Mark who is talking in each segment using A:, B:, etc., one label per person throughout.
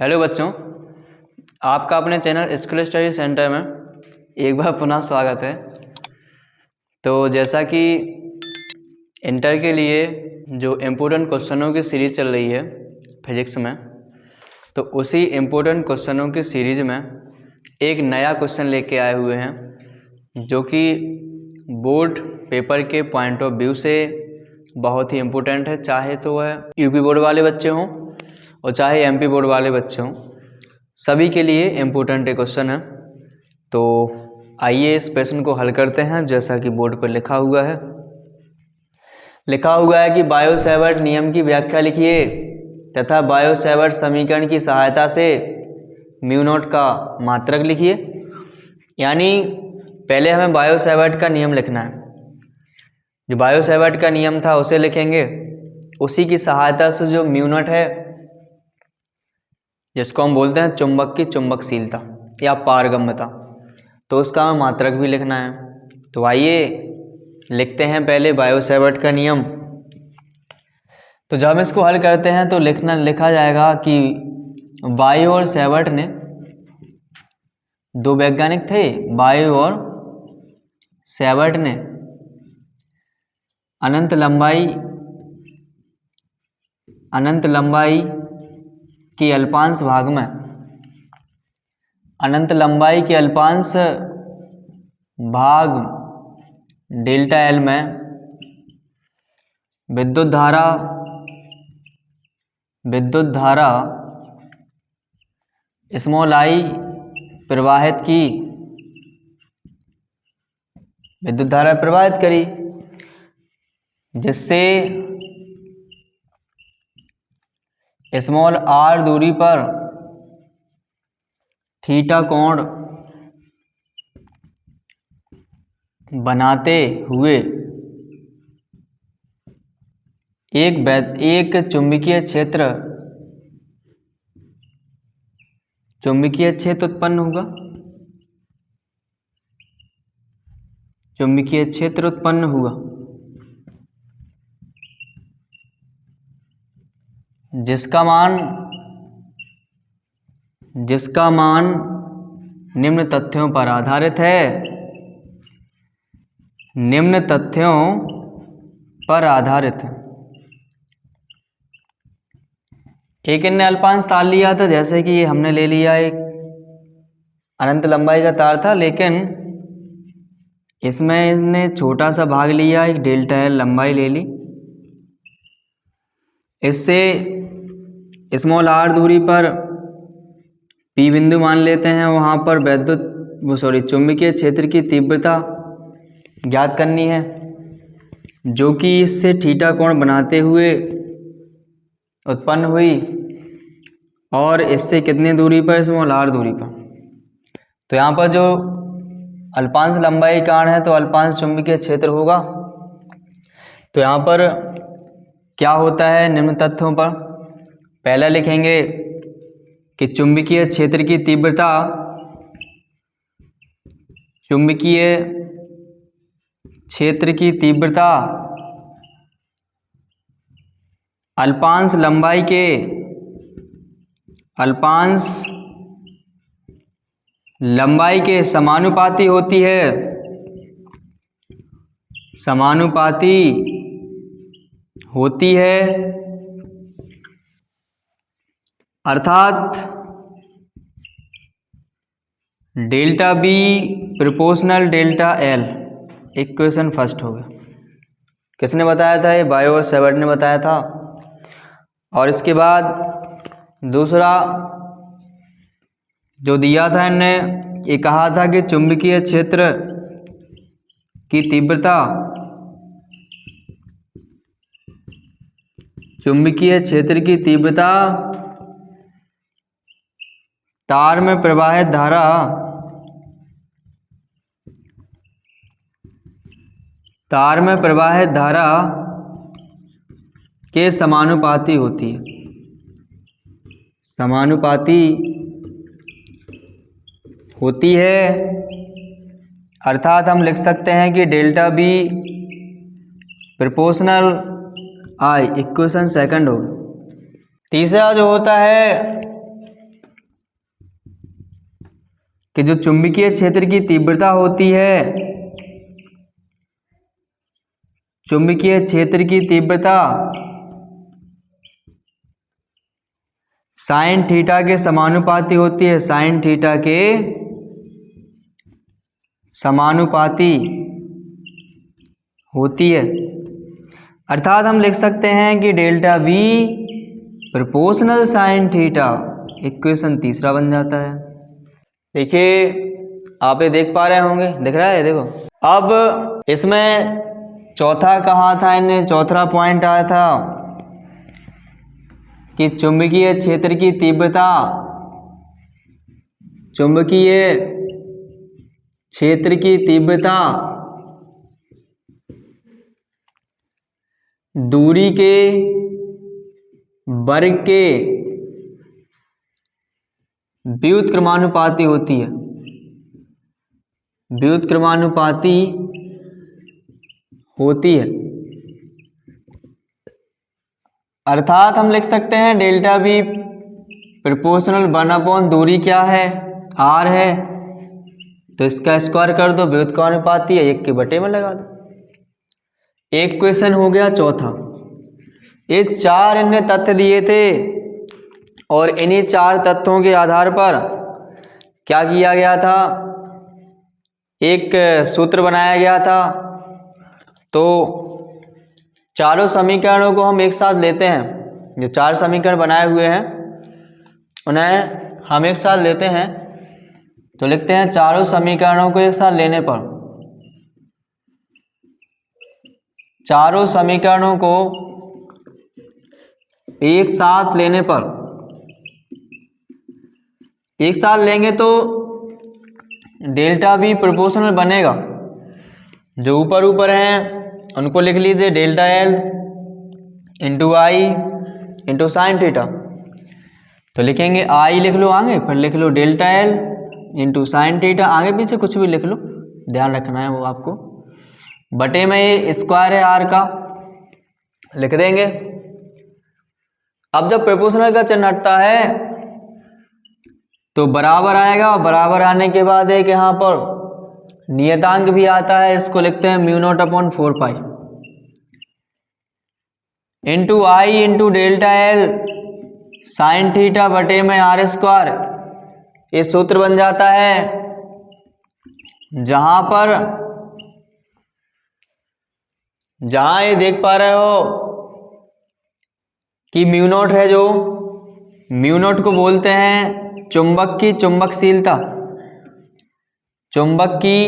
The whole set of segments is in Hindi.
A: हेलो बच्चों, आपका अपने चैनल स्कूल स्टडी सेंटर में एक बार पुनः स्वागत है। तो जैसा कि इंटर के लिए जो इम्पोर्टेंट क्वेश्चनों की सीरीज़ चल रही है फिजिक्स में, तो उसी इम्पोर्टेंट क्वेश्चनों की सीरीज़ में एक नया क्वेश्चन लेके आए हुए हैं जो कि बोर्ड पेपर के पॉइंट ऑफ व्यू से बहुत ही इम्पोर्टेंट है, चाहे तो वह यूपी बोर्ड वाले बच्चे हों और चाहे एमपी बोर्ड वाले बच्चे हों, सभी के लिए इम्पोर्टेंट क्वेश्चन है। तो आइए इस प्रश्न को हल करते हैं। जैसा कि बोर्ड पर लिखा हुआ है कि बायो-सैवर्ट नियम की व्याख्या लिखिए तथा बायो-सैवर्ट समीकरण की सहायता से म्यू नॉट का मात्रक लिखिए। यानी पहले हमें बायो-सैवर्ट का नियम लिखना है। जो बायो-सैवर्ट का नियम था उसे लिखेंगे, उसी की सहायता से जो म्यू नॉट है, जिसको हम बोलते हैं चुंबक की चुंबकशीलता या पारगम्यता, तो उसका हमें मात्रक भी लिखना है। तो आइए लिखते हैं पहले बायो-सैवर्ट का नियम। तो जब हम इसको हल करते हैं तो लिखा जाएगा कि बायो और सैवर्ट ने, दो वैज्ञानिक थे, बायो और सैवर्ट ने अनंत लंबाई की अल्पांश भाग में, अनंत लंबाई के अल्पांश भाग डेल्टा एल में विद्युत धारा स्मॉल आई प्रवाहित करी, जिससे स्मॉल आर दूरी पर थीटा कोण बनाते हुए एक चुंबकीय क्षेत्र उत्पन्न हुआ, जिसका मान निम्न तथ्यों पर आधारित है। एक इनने अल्पांश तार लिया था, जैसे कि हमने ले लिया एक अनंत लंबाई का तार था, लेकिन इसमें इसने छोटा सा भाग लिया, एक डेल्टा एल लंबाई ले ली। इससे स्मॉल आर दूरी पर पी बिंदु मान लेते हैं, वहाँ पर चुंबकीय क्षेत्र की तीव्रता ज्ञात करनी है, जो कि इससे थीटा कोण बनाते हुए उत्पन्न हुई, और इससे कितनी दूरी पर, स्मॉल आर दूरी पर। तो यहाँ पर जो अल्पांश लंबाई कारण है तो अल्पांश चुंबकीय क्षेत्र होगा। तो यहाँ पर क्या होता है, निम्न तथ्यों पर पहला लिखेंगे कि चुंबकीय क्षेत्र की तीव्रता अल्पांश लंबाई के समानुपाती होती है, अर्थात delta B proportional delta L. Equation first हो गया। किसने बताया था? ये बायो और सैवर्ट ने बताया था। और इसके बाद दूसरा जो दिया था, इनने ये कहा था कि चुंबकीय क्षेत्र की तीव्रता तार में प्रवाहित धारा के समानुपाती होती है, अर्थात हम लिख सकते हैं कि डेल्टा बी प्रोपोर्शनल आई। इक्वेशन सेकंड हो। तीसरा जो होता है कि जो चुंबकीय क्षेत्र की तीव्रता होती है, चुंबकीय क्षेत्र की तीव्रता साइन थीटा के समानुपाती होती है, साइन थीटा के समानुपाती होती है। अर्थात हम लिख सकते हैं कि delta V proportional sine theta. Equation तीसरा बन जाता है। देखिए आप ये देख पा रहे होंगे, दिख रहा है, देखो। अब इसमें चौथा कहा था, इन्हें चौथा पॉइंट आया था कि चुंबकीय क्षेत्र की तीव्रता, चुंबकीय क्षेत्र की तीव्रता दूरी के वर्ग के व्युत्क्रमानुपाती होती है, व्युत्क्रमानुपाती होती है। अर्थात हम लिख सकते हैं डेल्टा वी प्रोपोर्शनल 1 दूरी क्या है, आर है, तो इसका स्क्वायर कर दो, व्युत्क्रमानुपाती है, 1 के बटे में लगा दो। एक क्वेश्चन हो गया चौथा। ये 4 इन्हें तथ्य दिए थे और इन्हीं 4 तथ्यों के आधार पर क्या किया गया था, एक सूत्र बनाया गया था। तो चारों समीकरणों को हम एक साथ लेते हैं। जो 4 समीकरण बनाए हुए हैं उन्हें हम एक साथ लेते हैं। तो लिखते हैं चारों समीकरणों को एक साथ लेने पर, चारों समीकरणों को एक साथ लेने पर, एक साथ लेंगे तो डेल्टा वी प्रोपोर्शनल बनेगा। जो ऊपर ऊपर हैं उनको लिख लीजिए, delta L into I into sine theta. तो लिखेंगे आई लिख लो आगे, फिर लिख लो delta L into sine theta, आगे पीछे कुछ भी लिख लो, ध्यान रखना है वो आपको। बटे में ये स्क्वायर है आर का, लिख देंगे। अब जब प्रोपोर्शनल का चिन्ह हटता है तो बराबर आएगा, और बराबर आने के बाद एक यहाँ पर नियतांक भी आता है, इसको लिखते हैं mu naught upon 4 pi into I into delta L sine theta बटे में आर स्क्वायर। ये सूत्र बन जाता है जहां ये देख पा रहे हो कि म्यू नॉट है, जो म्यू नॉट को बोलते हैं चुंबक की चुंबकशीलता, चुंबक की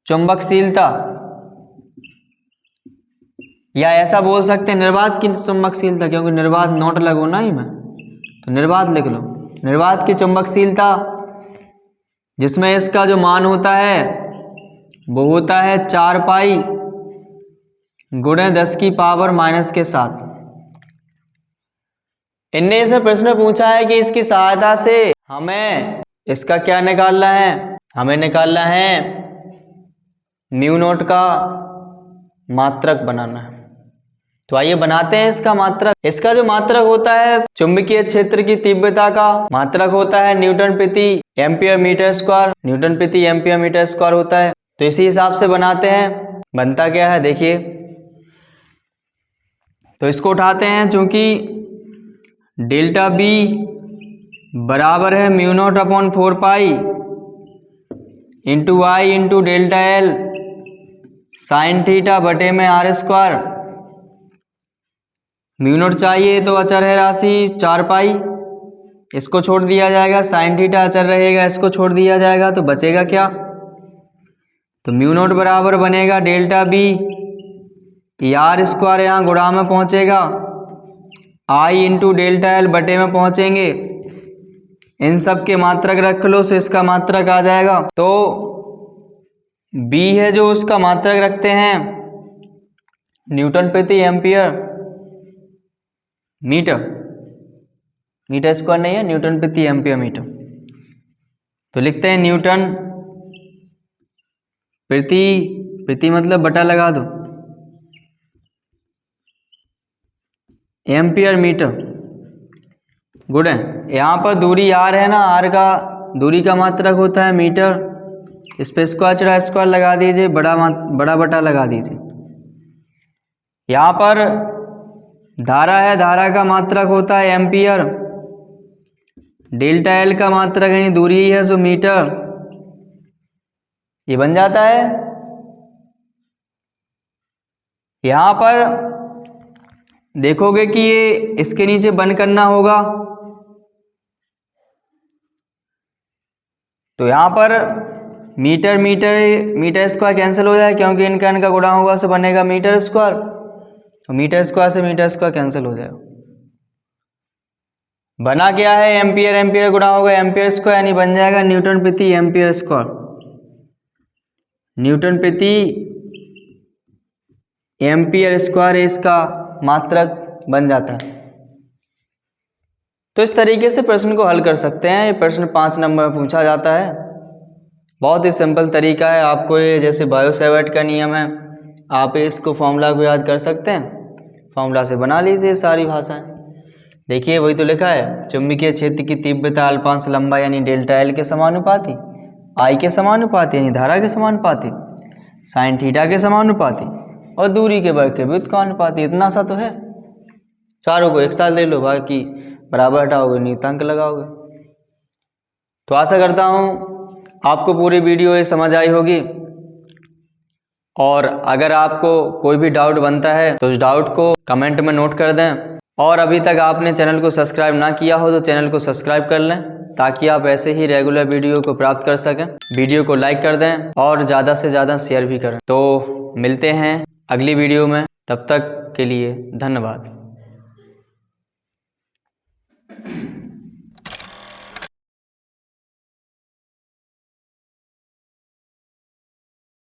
A: चुंबकशीलता, या ऐसा बोल सकते हैं निर्वात की चुंबकशीलता, क्योंकि निर्वात नोट लगो ना ही मैं, तो निर्वात लिख लो। निर्वात की चुंबकशीलता, जिसमें इसका जो मान होता है वो होता है 4 पाई गुणे 10 की पावर माइनस के 7। इनने इसे प्रश्न पूछा है कि इसकी सहायता से हमें इसका क्या निकालना है, हमें निकालना है म्यू नॉट का मात्रक बनाना है। तो आइए बनाते हैं इसका मात्रक। इसका जो मात्रक होता है चुंबकीय क्षेत्र की तीव्रता का मात्रक होता है न्यूटन प्रति एम्पियर मीटर स्क्वायर, न्यूटन प्रति एम्पियर मीटर स्क्वायर होता है। तो इसी हिसाब से बनाते हैं। बनता क्या है देखिए, तो इसको उठाते हैं, चूंकि डेल्टा बी बराबर है mu naught upon 4 pi into I into delta L sine theta बटे में आर स्क्वायर। म्यू नॉट चाहिए तो अचर है राशि 4 पाई, इसको छोड़ दिया जाएगा, साइन थीटा अचर रहेगा, इसको छोड़ दिया जाएगा, तो बचेगा क्या, तो म्यू नॉट बराबर बनेगा डेल्टा बी आर स्क्वायर, यहाँ गुणा में पहुंचेगा, आई इंटू डेल्टा एल बटे में पहुंचेंगे। इन सब के मात्रक रख लो, तो इसका मात्रक आ जाएगा। तो बी है जो उसका मात्रक रखते हैं न्यूटन प्रति एम्पियर मीटर, मीटर स्क्वायर नहीं है, न्यूटन प्रति एम्पियर मीटर। तो लिखते हैं न्यूटन प्रति मतलब बटा लगा दो, एम्पियर मीटर गुणे, यहाँ पर दूरी आर है ना, आर का दूरी का मात्रक होता है मीटर। इस पे स्क्वायर चढ़ा स्क्वायर लगा दीजिए, बड़ा बटा लगा दीजिए। यहाँ पर धारा है, धारा का मात्रक होता है एम्पियर। डेल्टा एल का मात्रक यानी दूरी ही है सो मीटर। ये बन जाता है। यहाँ पर देखोगे कि ये इसके नीचे बंद करना होगा, तो यहाँ पर meter meter meter square cancel हो जाए, क्योंकि इनका इनका गुणा होगा तो बनेगा मीटर स्क्वायर, तो मीटर स्क्वायर से मीटर स्क्वायर कैंसिल हो जाएगा। बना क्या है, एम्पियर एम्पियर गुणा होगा एम्पियर स्क्वायर, यानी बन जाएगा न्यूटन प्रति एम्पियर स्क्वायर। न्यूटन प्रति एम्पियर स्क्वायर इसका मात्रक बन जाता है। तो इस तरीके से प्रश्न को हल कर सकते हैं। ये प्रश्न 5 नंबर में पूछा जाता है। बहुत ही सिंपल तरीका है। आपको ये जैसे बायो-सैवर्ट का नियम है, आप इसको फॉर्मूला को याद कर सकते हैं, फॉर्मूला से बना लीजिए सारी भाषाएं। देखिए वही तो लिखा है, चुंबकीय क्षेत्र की तीव्रता अल्पांश लंबाई यानी डेल्टा एल के समानुपाती, आई के समानुपाती यानी धारा के समानुपाती, साइन थीटा के समानुपाती और दूरी के वर्ग के व्युत्क्रमानुपाती। इतना सा तो है। चारों को एक साथ ले लो, बाकी बराबर हटाओगे, नियतांक लगाओगे। तो आशा करता हूँ आपको पूरी वीडियो ये समझ आई होगी, और अगर आपको कोई भी डाउट बनता है तो उस डाउट को कमेंट में नोट कर दें। और अभी तक आपने चैनल को सब्सक्राइब ना किया हो तो चैनल को सब्सक्राइब कर लें, ताकि आप ऐसे ही रेगुलर वीडियो को प्राप्त कर सकें। वीडियो को लाइक कर दें और ज़्यादा से ज़्यादा शेयर भी करें। तो मिलते हैं अगली वीडियो में, तब तक के लिए धन्यवाद।